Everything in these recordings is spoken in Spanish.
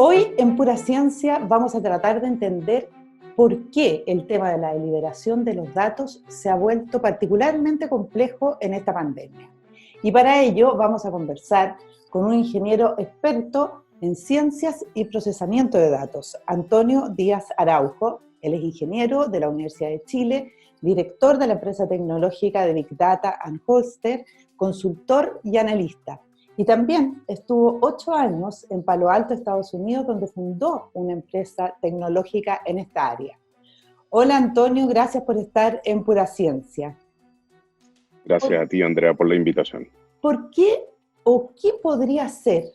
Hoy en Pura Ciencia vamos a tratar de entender por qué el tema de la deliberación de los datos se ha vuelto particularmente complejo en esta pandemia. Y para ello vamos a conversar con un ingeniero experto en ciencias y procesamiento de datos, Antonio Díaz Araujo. Él es ingeniero de la Universidad de Chile, director de la empresa tecnológica de Big Data & Holster, consultor y analista. Y también estuvo 8 años en Palo Alto, Estados Unidos, donde fundó una empresa tecnológica en esta área. Hola Antonio, gracias por estar en Pura Ciencia. Gracias a ti, Andrea, por la invitación. ¿Por qué o qué podría ser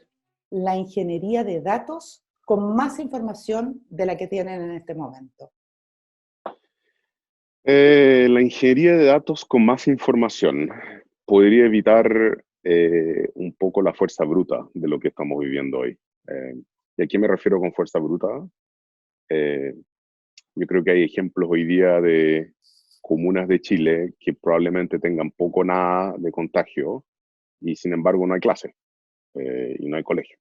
la ingeniería de datos con más información de la que tienen en este momento? La ingeniería de datos con más información podría evitar un poco la fuerza bruta de lo que estamos viviendo hoy. ¿Y a qué me refiero con fuerza bruta? Yo creo que hay ejemplos hoy día de comunas de Chile que probablemente tengan poco o nada de contagio y sin embargo no hay clase y no hay colegio.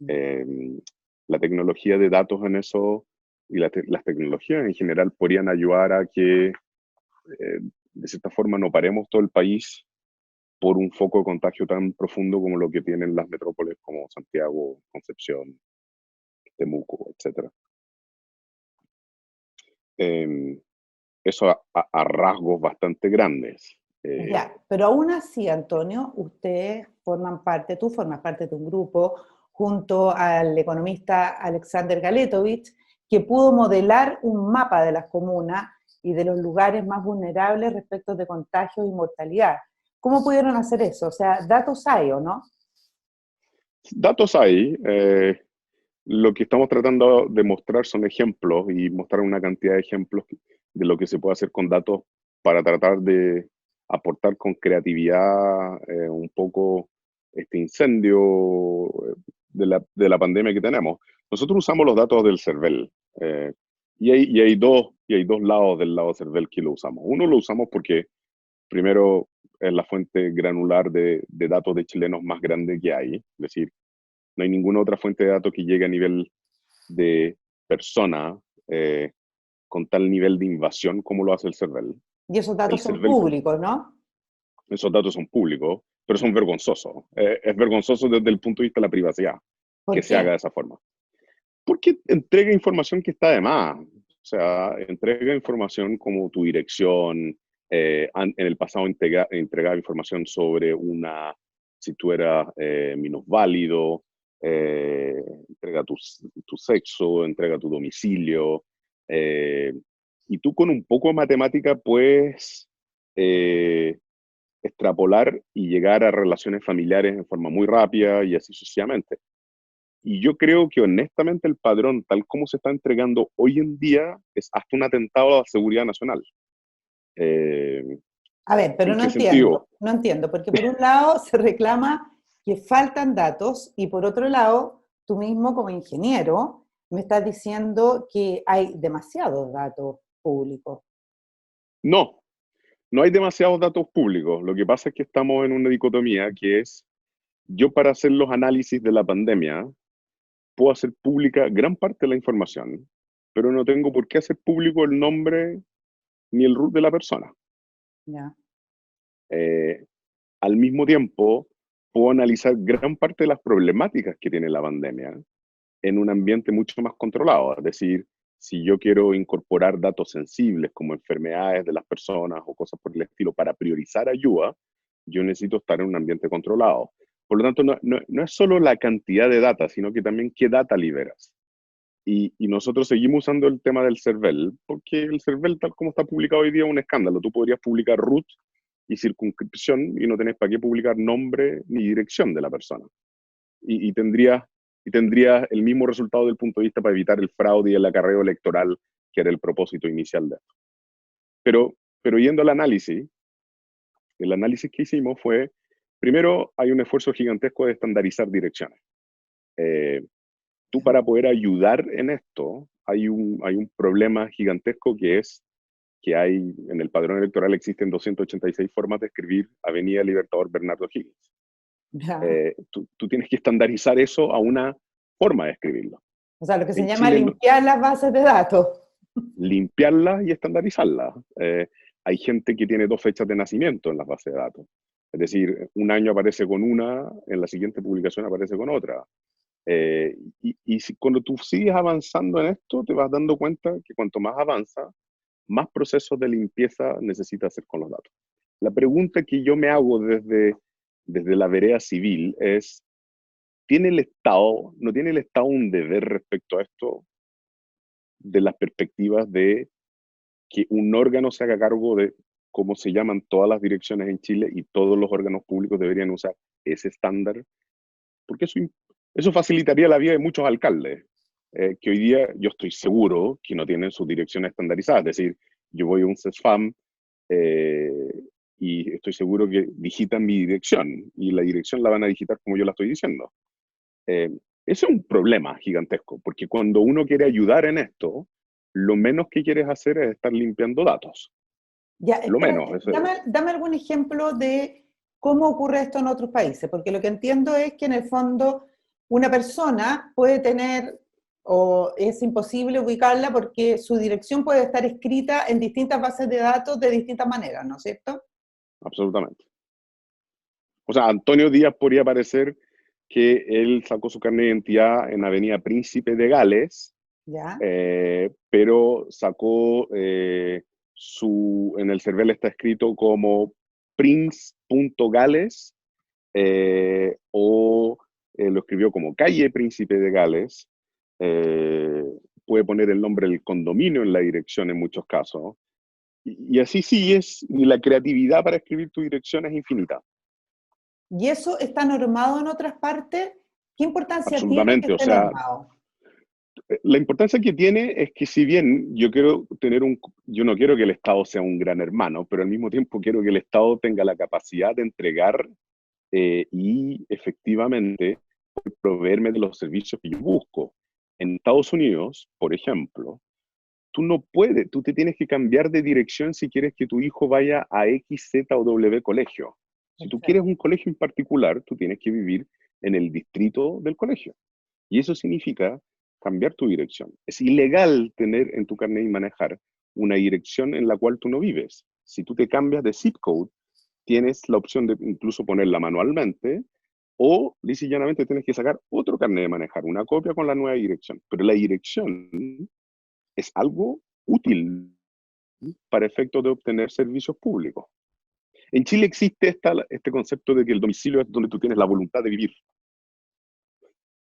La tecnología de datos en eso y las tecnologías en general podrían ayudar a que de cierta forma no paremos todo el país por un foco de contagio tan profundo como lo que tienen las metrópoles como Santiago, Concepción, Temuco, etc. Eso a rasgos bastante grandes. Ya, pero aún así, Antonio, ustedes forman parte, tú formas parte de un grupo junto al economista Alexander Galetovich, que pudo modelar un mapa de las comunas y de los lugares más vulnerables respecto de contagios y mortalidad. ¿Cómo pudieron hacer eso? O sea, datos hay, ¿o no? Datos hay. Lo que estamos tratando de mostrar son ejemplos y mostrar una cantidad de ejemplos de lo que se puede hacer con datos para tratar de aportar con creatividad un poco este incendio de la pandemia que tenemos. Nosotros usamos los datos del CERVEL y hay dos lados del lado CERVEL que lo usamos. Uno lo usamos porque primero es la fuente granular de datos de chilenos más grande que hay, es decir, no hay ninguna otra fuente de datos que llegue a nivel de persona con tal nivel de invasión como lo hace el CERVEL. Y esos El datos son CERVEL, públicos, ¿no? esos datos son públicos, pero son vergonzosos. Es vergonzoso desde el punto de vista de la privacidad que ¿Por se haga qué? de esa forma. Porque entrega información que está de más. O sea, entrega información como tu dirección. En el pasado entregaba información sobre si tú eras minusválido, entrega tu sexo, entrega tu domicilio. eh, y tú con un poco de matemática puedes extrapolar y llegar a relaciones familiares en forma muy rápida y así sucesivamente. Y yo creo que honestamente el padrón, tal como se está entregando hoy en día, es hasta un atentado a la seguridad nacional. A ver, pero ¿En qué sentido? no entiendo, porque por un lado se reclama que faltan datos y por otro lado, tú mismo como ingeniero me estás diciendo que hay demasiados datos públicos. No, no hay demasiados datos públicos. Lo que pasa es que estamos en una dicotomía que es, yo para hacer los análisis de la pandemia, puedo hacer pública gran parte de la información, pero no tengo por qué hacer público el nombre ni el root de la persona. Ya. Eh, Al mismo tiempo, puedo analizar gran parte de las problemáticas que tiene la pandemia en un ambiente mucho más controlado. Es decir, si yo quiero incorporar datos sensibles como enfermedades de las personas o cosas por el estilo para priorizar ayuda, yo necesito estar en un ambiente controlado. Por lo tanto, no es solo la cantidad de data, sino que también qué data liberas. Y nosotros seguimos usando el tema del CERVEL, porque el CERVEL, tal como está publicado hoy día, es un escándalo. Tú podrías publicar root y circunscripción y no tenés para qué publicar nombre ni dirección de la persona. Y tendrías el mismo resultado del punto de vista para evitar el fraude y el acarreo electoral, que era el propósito inicial de esto. Pero yendo al análisis, el análisis que hicimos fue, primero hay un esfuerzo gigantesco de estandarizar direcciones. Tú para poder ayudar en esto, hay un problema gigantesco que es que en el padrón electoral existen 286 formas de escribir Avenida Libertador Bernardo Higgins. Ya. Tú tienes que estandarizar eso a una forma de escribirlo. O sea, lo que se En llama Chile limpiar las bases de datos. limpiarlas y estandarizarlas. Hay gente que tiene dos fechas de nacimiento en las bases de datos. Es decir, un año aparece con una, en la siguiente publicación aparece con otra. Cuando tú sigues avanzando en esto, te vas dando cuenta que cuanto más avanza, más procesos de limpieza necesitas hacer con los datos. La pregunta que yo me hago desde la vereda civil es, no tiene el Estado un deber respecto a esto de las perspectivas de que un órgano se haga cargo de cómo se llaman todas las direcciones en Chile y todos los órganos públicos deberían usar ese estándar? Porque eso facilitaría la vida de muchos alcaldes, que hoy día yo estoy seguro que no tienen sus direcciones estandarizadas. Es decir, yo voy a un CESFAM eh, y estoy seguro que digitan mi dirección y la dirección la van a digitar como yo la estoy diciendo. Eh, Ese es un problema gigantesco, porque cuando uno quiere ayudar en esto, lo menos que quieres hacer es estar limpiando datos. Ya, Lo menos. espérate, dame algún ejemplo de cómo ocurre esto en otros países, porque lo que entiendo es que en el fondo una persona puede tener, o es imposible ubicarla porque su dirección puede estar escrita en distintas bases de datos de distintas maneras, ¿no es cierto? Absolutamente. O sea, Antonio Díaz podría parecer que él sacó su carnet de identidad en Avenida Príncipe de Gales, Ya, pero sacó en el CERVEL está escrito como prince.gales, o lo escribió como calle Príncipe de Gales. eh, Puede poner el nombre del condominio en la dirección en muchos casos. Y así sigues, y la creatividad para escribir tu dirección es infinita. y eso está normado en otras partes. ¿Qué importancia tiene que Absolutamente. O esté sea, normado? la importancia que tiene es que si bien yo no quiero que el Estado sea un gran hermano, pero al mismo tiempo quiero que el Estado tenga la capacidad de entregar y efectivamente proveerme de los servicios que yo busco. En Estados Unidos, por ejemplo, tú te tienes que cambiar de dirección si quieres que tu hijo vaya a X, Z o W colegio. Si tú quieres Perfecto. un colegio en particular, tú tienes que vivir en el distrito del colegio. Y eso significa cambiar tu dirección. Es ilegal tener en tu carnet y manejar una dirección en la cual tú no vives. Si tú te cambias de zip code, tienes la opción de incluso ponerla manualmente o lisa y llanamente tienes que sacar otro carnet de manejar, una copia con la nueva dirección. Pero la dirección es algo útil para efectos de obtener servicios públicos. En Chile existe este concepto de que el domicilio es donde tú tienes la voluntad de vivir.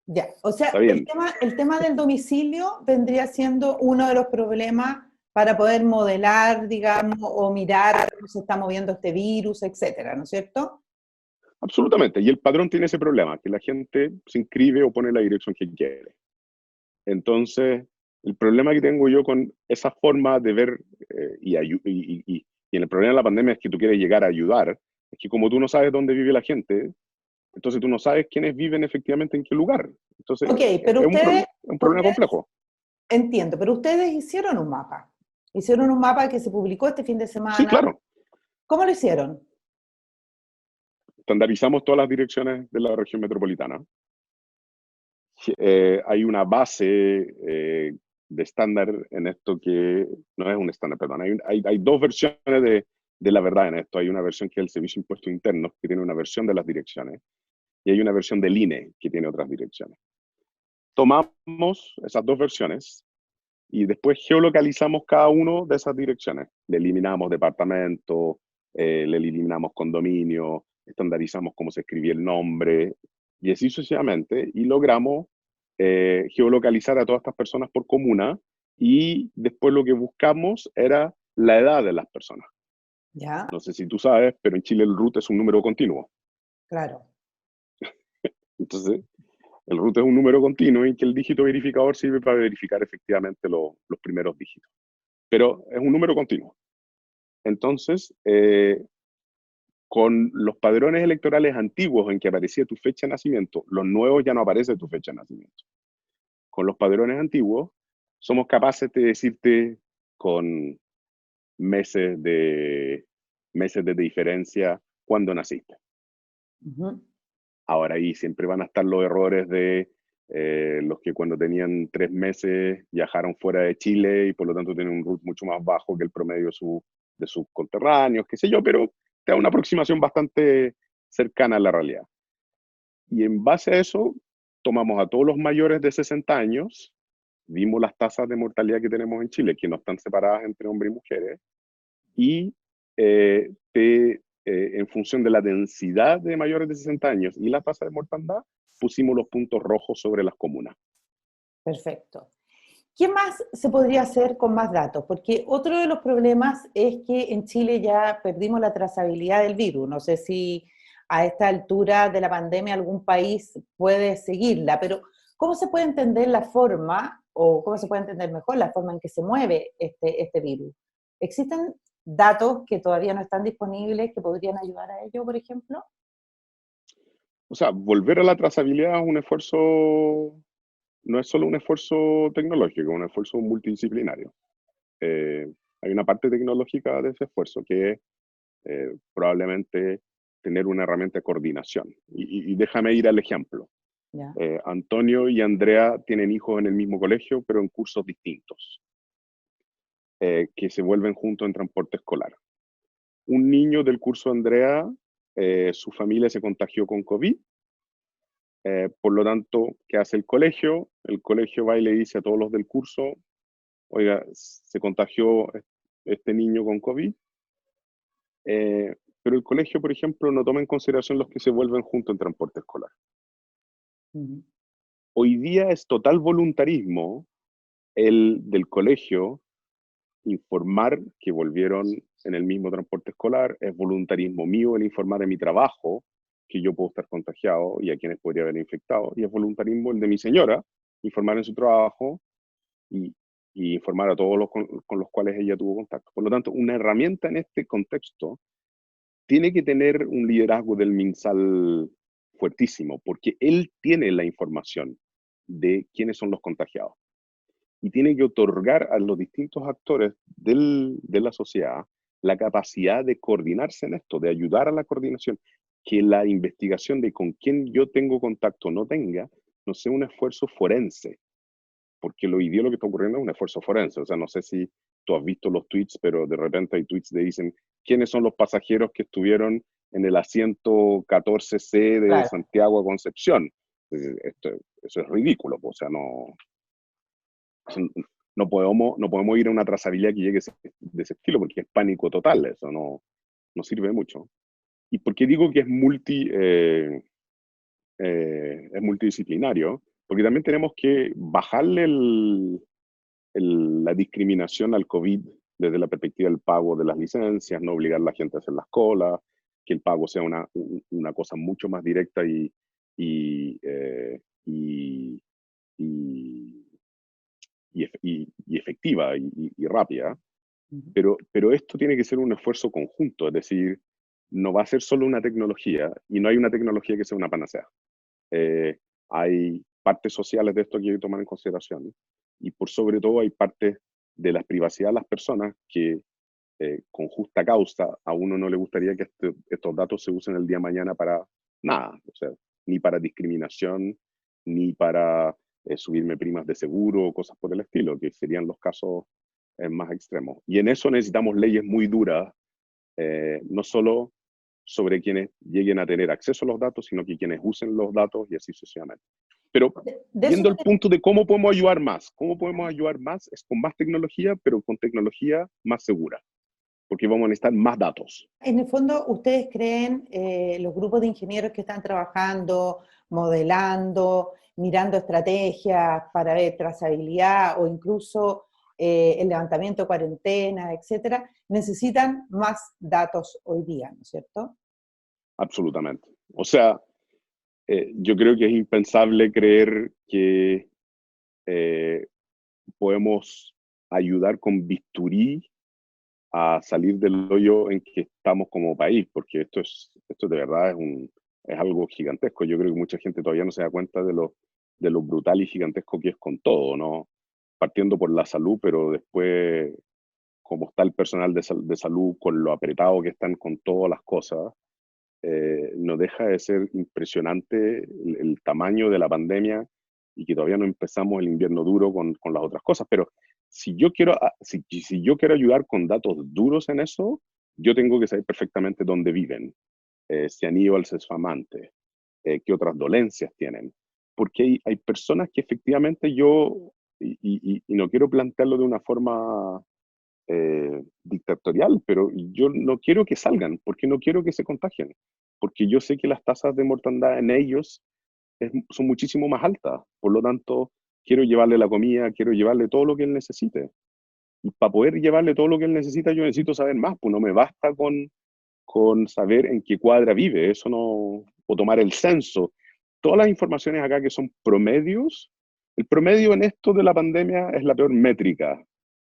Ya, o sea, Está bien. el tema del domicilio vendría siendo uno de los problemas para poder modelar, digamos, o mirar cómo se está moviendo este virus, etcétera, ¿no es cierto? Absolutamente. Y el padrón tiene ese problema, que la gente se inscribe o pone la dirección que quiere. Entonces, el problema que tengo yo con esa forma de ver y el problema de la pandemia es que tú quieres llegar a ayudar, es que como tú no sabes dónde vive la gente, entonces tú no sabes quiénes viven efectivamente en qué lugar. Entonces, Ok, pero es un problema complejo. entiendo, pero ustedes hicieron un mapa. Hicieron un mapa que se publicó este fin de Sí, semana. claro. ¿Cómo lo hicieron? Estandarizamos todas las direcciones de la región metropolitana. Hay una base de estándar en esto que no es un estándar, perdón. Hay dos versiones de la verdad en esto. Hay una versión que es el Servicio de Impuestos Internos, que tiene una versión de las direcciones, y hay una versión del INE, que tiene otras direcciones. Tomamos esas dos versiones y después geolocalizamos cada uno de esas direcciones. Le eliminamos departamento, le eliminamos condominio, estandarizamos cómo se escribía el nombre, y así sucesivamente, y logramos geolocalizar a todas estas personas por comuna, y después lo que buscamos era la edad de las personas. Ya, No sé si tú sabes, pero en Chile el RUT es un número continuo. claro. Entonces, el RUT es un número continuo y que el dígito verificador sirve para verificar efectivamente los primeros dígitos. Pero es un número continuo. Entonces, con los padrones electorales antiguos en que aparecía tu fecha de nacimiento, los nuevos ya no aparece tu fecha de nacimiento. Con los padrones antiguos, somos capaces de decirte con meses de, meses de diferencia cuándo naciste. Ujú. Ahora ahí siempre van a estar los errores de los que cuando tenían 3 meses viajaron fuera de Chile y por lo tanto tienen un RUT mucho más bajo que el promedio de sus conterráneos, qué sé yo, pero te da una aproximación bastante cercana a la realidad. Y en base a eso, tomamos a todos los mayores de 60 años, vimos las tasas de mortalidad que tenemos en Chile, que no están separadas entre hombres y mujeres, y en función de la densidad de mayores de 60 años y la tasa de mortandad, pusimos los puntos rojos sobre las comunas. Perfecto. ¿Qué más se podría hacer con más datos? Porque otro de los problemas es que en Chile ya perdimos la trazabilidad del virus. No sé si a esta altura de la pandemia algún país puede seguirla, pero ¿cómo se puede entender la forma, o cómo se puede entender mejor la forma en que se mueve este virus? ¿Existen datos que todavía no están disponibles que podrían ayudar a ello, por ejemplo? O sea, volver a la trazabilidad es un esfuerzo, no es solo un esfuerzo tecnológico, es un esfuerzo multidisciplinario. Eh, Hay una parte tecnológica de ese esfuerzo que es probablemente tener una herramienta de coordinación. Y déjame ir al ejemplo. Ya. Antonio y Andrea tienen hijos en el mismo colegio, pero en cursos distintos, que se vuelven juntos en transporte escolar. Un niño del curso Andrea, su familia se contagió con COVID, por lo tanto, ¿qué hace el colegio? El colegio va y le dice a todos los del curso, oiga, se contagió este niño con COVID, pero el colegio, por ejemplo, no toma en consideración los que se vuelven juntos en transporte escolar. Ujú. Hoy día es total voluntarismo el del colegio informar que volvieron en el mismo transporte escolar, es voluntarismo mío el informar en mi trabajo que yo puedo estar contagiado y a quienes podría haber infectado, y es voluntarismo el de mi señora informar en su trabajo y, y informar a todos los con los cuales ella tuvo contacto. Por lo tanto, una herramienta en este contexto tiene que tener un liderazgo del MinSal fuertísimo, porque él tiene la información de quiénes son los contagiados y tiene que otorgar a los distintos actores de la sociedad la capacidad de coordinarse en esto, de ayudar a la coordinación, que la investigación de con quién yo tengo contacto no tenga, no sea un esfuerzo forense, porque lo ideal lo que está ocurriendo es un esfuerzo forense. O sea, no sé si tú has visto los tweets, pero de repente hay tweets que dicen quiénes son los pasajeros que estuvieron en el asiento 14C de Claro. Santiago a Concepción. Eso es ridículo, o sea, no podemos ir a una trazabilidad que llegue de ese estilo, porque es pánico total, eso no sirve mucho. ¿Y por qué digo que es multidisciplinario? Porque también tenemos que bajarle la discriminación al COVID desde la perspectiva del pago de las licencias, no obligar a la gente a hacer las colas, que el pago sea una cosa mucho más directa y, eh, y, y, y efectiva y rápida. Ujú. Pero esto tiene que ser un esfuerzo conjunto, es decir, no va a ser solo una tecnología y no hay una tecnología que sea una panacea. Eh, Hay partes sociales de esto que hay que tomar en consideración y por sobre todo hay partes de la privacidad de las personas que con justa causa a uno no le gustaría que estos datos se usen el día de mañana para nada, o sea, ni para discriminación, ni para subirme primas de seguro o cosas por el estilo, que serían los casos más extremos. Y en eso necesitamos leyes muy duras, no solo sobre quienes lleguen a tener acceso a los datos, sino que quienes usen los datos y así sucesivamente. Pero De eso yendo al punto de cómo podemos ayudar más es con más tecnología, pero con tecnología más segura, porque vamos a necesitar más datos. En el fondo, ¿ustedes creen, los grupos de ingenieros que están trabajando, modelando, mirando estrategias para ver trazabilidad o incluso el levantamiento de cuarentena, etcétera, necesitan más datos hoy día, ¿no es cierto? Absolutamente. O sea, yo creo que es impensable creer que eh, podemos ayudar con bisturí a salir del hoyo en que estamos como país, porque esto de verdad es algo gigantesco. Yo creo que mucha gente todavía no se da cuenta de lo brutal y gigantesco que es con todo, ¿no? Partiendo por la salud, pero después, como está el personal de salud, con lo apretado que están con todas las cosas, no deja de ser impresionante el tamaño de la pandemia y que todavía no empezamos el invierno duro con las otras cosas. Pero si yo quiero, si yo quiero ayudar con datos duros en eso, yo tengo que saber perfectamente dónde viven, si han ido al sesfamante, qué otras dolencias tienen. Porque hay personas que efectivamente y no quiero plantearlo de una forma dictatorial, pero yo no quiero que salgan, porque no quiero que se contagien, porque yo sé que las tasas de mortandad en ellos son muchísimo más altas. Por lo tanto, quiero llevarle la comida, quiero llevarle todo lo que él necesite. Y para poder llevarle todo lo que él necesita, yo necesito saber más, pues no me basta con saber en qué cuadra vive, eso no, o tomar el censo. Todas las informaciones acá que son promedios, el promedio en esto de la pandemia es la peor métrica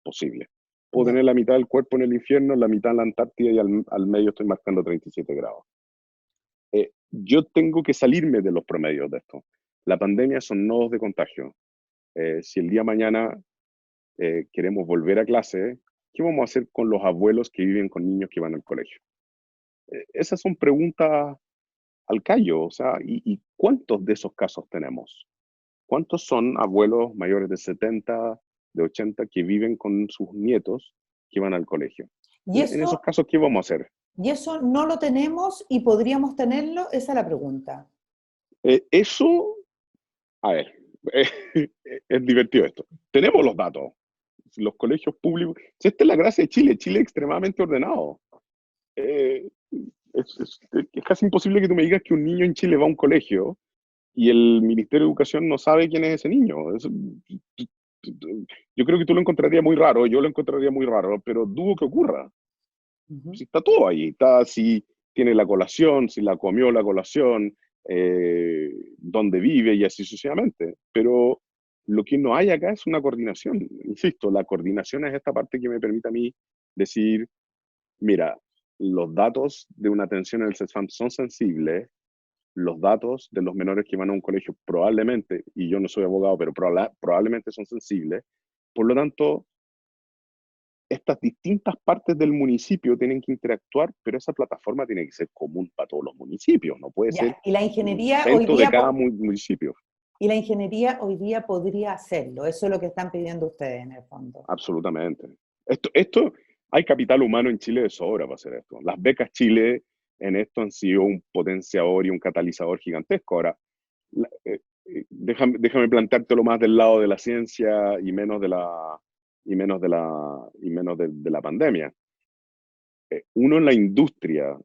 posible. Puedo Ya. tener la mitad del cuerpo en el infierno, la mitad en la Antártida y al medio estoy marcando 37 grados. Yo tengo que salirme de los promedios de esto. La pandemia son nodos de contagio. Si el día de mañana queremos volver a clase, ¿qué vamos a hacer con los abuelos que viven con niños que van al colegio? Esas son preguntas al callo, o sea, ¿y cuántos de esos casos tenemos? ¿Cuántos son abuelos mayores de 70, de 80 que viven con sus nietos que van al colegio? Y En esos eso, casos, ¿qué vamos a hacer? y eso no lo tenemos y podríamos tenerlo, esa es la pregunta. Eso, a ver, es divertido esto. Tenemos los datos, los colegios públicos. Si esta es la gracia de Chile, Chile es extremadamente ordenado. Eh, es casi imposible que tú me digas que un niño en Chile va a un colegio y el Ministerio de Educación no sabe quién es ese niño. Yo creo que tú lo encontrarías muy raro, yo lo encontraría muy raro, pero dudo que ocurra. Ujú. Si está todo ahí, está si tiene la colación, si la comió la colación, dónde vive y así sucesivamente. Pero lo que no hay acá es una coordinación. Insisto, la coordinación es esta parte que me permite a mí decir, mira, los datos de una atención en el CESFAM son sensibles, los datos de los menores que van a un colegio probablemente, y yo no soy abogado, pero probablemente son sensibles. Por lo tanto, estas distintas partes del municipio tienen que interactuar, pero esa plataforma tiene que ser común para todos los municipios, no puede Ya, ser y la un ingeniería hoy invento de día, cada municipio. y la ingeniería hoy día podría hacerlo. Eso es lo que están pidiendo ustedes en el fondo. Absolutamente. Hay capital humano en Chile de sobra para hacer esto. Las becas Chile en esto han sido un potenciador y un catalizador gigantesco. Ahora, déjame planteártelo más del lado de la ciencia y menos de la pandemia. Uno en la industria,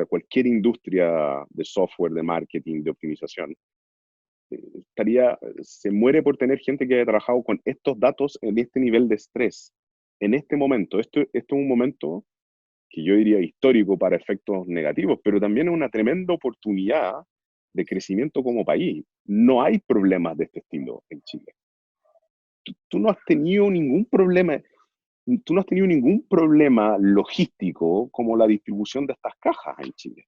cualquier industria de software, de marketing, de optimización, se muere por tener gente que haya trabajado con estos datos en este nivel de estrés. En este momento, esto es un momento que yo diría histórico para efectos negativos, pero también es una tremenda oportunidad de crecimiento como país. No hay problemas de este estilo en Chile. Tú no has tenido ningún problema, tú no has tenido ningún problema logístico como la distribución de estas cajas en Chile.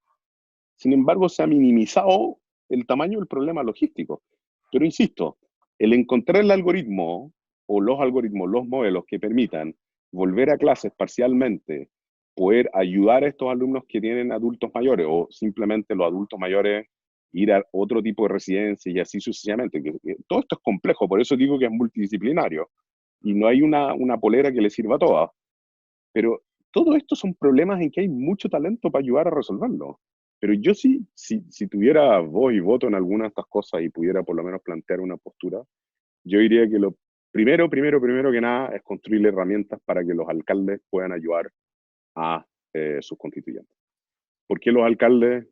Sin embargo, se ha minimizado el tamaño del problema logístico. Pero insisto, el encontrar el algoritmo o los algoritmos, los modelos que permitan volver a clases parcialmente, poder ayudar a estos alumnos que tienen adultos mayores o simplemente los adultos mayores ir a otro tipo de residencia y así sucesivamente. Todo esto es complejo, por eso digo que es multidisciplinario y no hay una polera que le sirva a todas. Pero todo esto son problemas en que hay mucho talento para ayudar a resolverlo. Pero yo sí, si tuviera voz y voto en alguna de estas cosas y pudiera por lo menos plantear una postura, yo diría que lo primero que nada es construir herramientas para que los alcaldes puedan ayudar a sus constituyentes. ¿Por qué los alcaldes?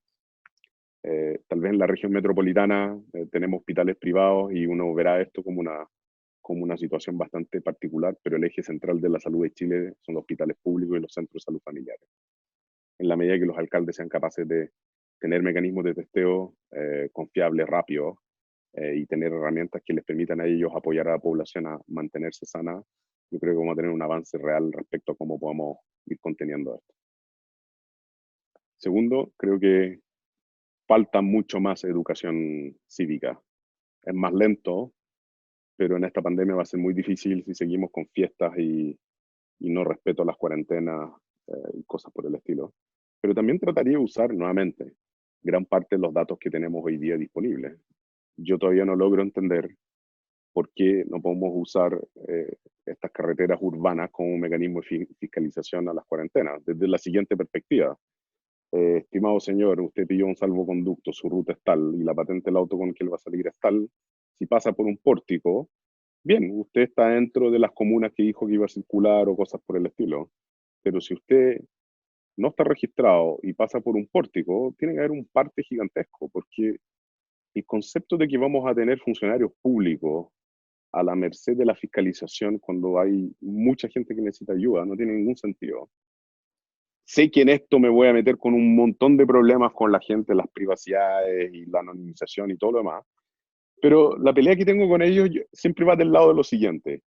Tal vez en la región metropolitana tenemos hospitales privados y uno verá esto como una situación bastante particular, pero el eje central de la salud de Chile son los hospitales públicos y los centros de salud familiares. En la medida que los alcaldes sean capaces de tener mecanismos de testeo confiables, rápidos, y tener herramientas que les permitan a ellos apoyar a la población a mantenerse sana, yo creo que vamos a tener un avance real respecto a cómo podemos ir conteniendo esto. Segundo, creo que falta mucho más educación cívica. Es más lento, pero en esta pandemia va a ser muy difícil si seguimos con fiestas y no respeto a las cuarentenas y cosas por el estilo. Pero también trataría de usar nuevamente gran parte de los datos que tenemos hoy día disponibles. Yo todavía no logro entender ¿por qué no podemos usar estas carreteras urbanas como un mecanismo de fiscalización a las cuarentenas? Desde la siguiente perspectiva. Estimado señor, usted pidió un salvoconducto, su ruta es tal, y la patente del auto con el que él va a salir es tal. Si pasa por un pórtico, bien, usted está dentro de las comunas que dijo que iba a circular o cosas por el estilo. Pero si usted no está registrado y pasa por un pórtico, tiene que haber un parte gigantesco, porque el concepto de que vamos a tener funcionarios públicos a la merced de la fiscalización cuando hay mucha gente que necesita ayuda no tiene ningún sentido. Sé que en esto me voy a meter con un montón de problemas con la gente, las privacidades y la anonimización y todo lo demás, pero la pelea que tengo con ellos siempre va del lado de lo siguiente.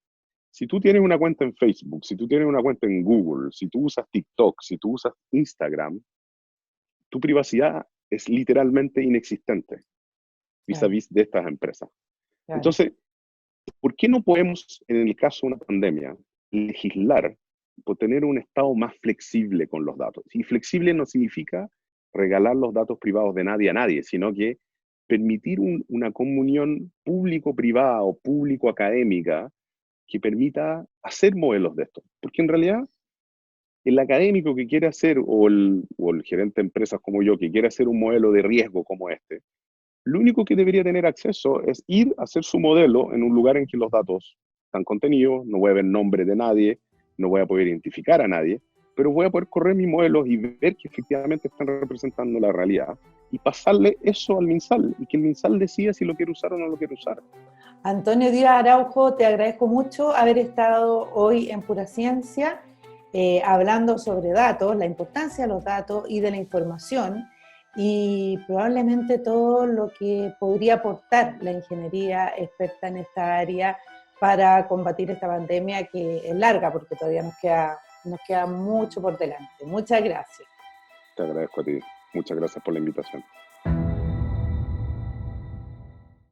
Si tú tienes una cuenta en Facebook, si tú tienes una cuenta en Google, si tú usas TikTok, si tú usas Instagram, tu privacidad es literalmente inexistente Claro, vis-a-vis de estas empresas. claro. Entonces, ¿por qué no podemos, en el caso de una pandemia, legislar por tener un Estado más flexible con los datos? Y flexible no significa regalar los datos privados de nadie a nadie, sino que permitir una comunión público-privada o público-académica que permita hacer modelos de esto. Porque en realidad, el académico que quiere hacer, o el gerente de empresas como yo, que quiere hacer un modelo de riesgo como este, lo único que debería tener acceso es ir a hacer su modelo en un lugar en que los datos están contenidos, no voy a ver nombre de nadie, no voy a poder identificar a nadie, pero voy a poder correr mis modelos y ver que efectivamente están representando la realidad y pasarle eso al MinSal y que el MinSal decida si lo quiere usar o no lo quiere usar. Antonio Díaz Araujo, te agradezco mucho haber estado hoy en Pura Ciencia hablando sobre datos, la importancia de los datos y de la información, y probablemente todo lo que podría aportar la ingeniería experta en esta área para combatir esta pandemia que es larga, porque todavía nos queda mucho por delante. Muchas gracias. Te agradezco a ti. Muchas gracias por la invitación.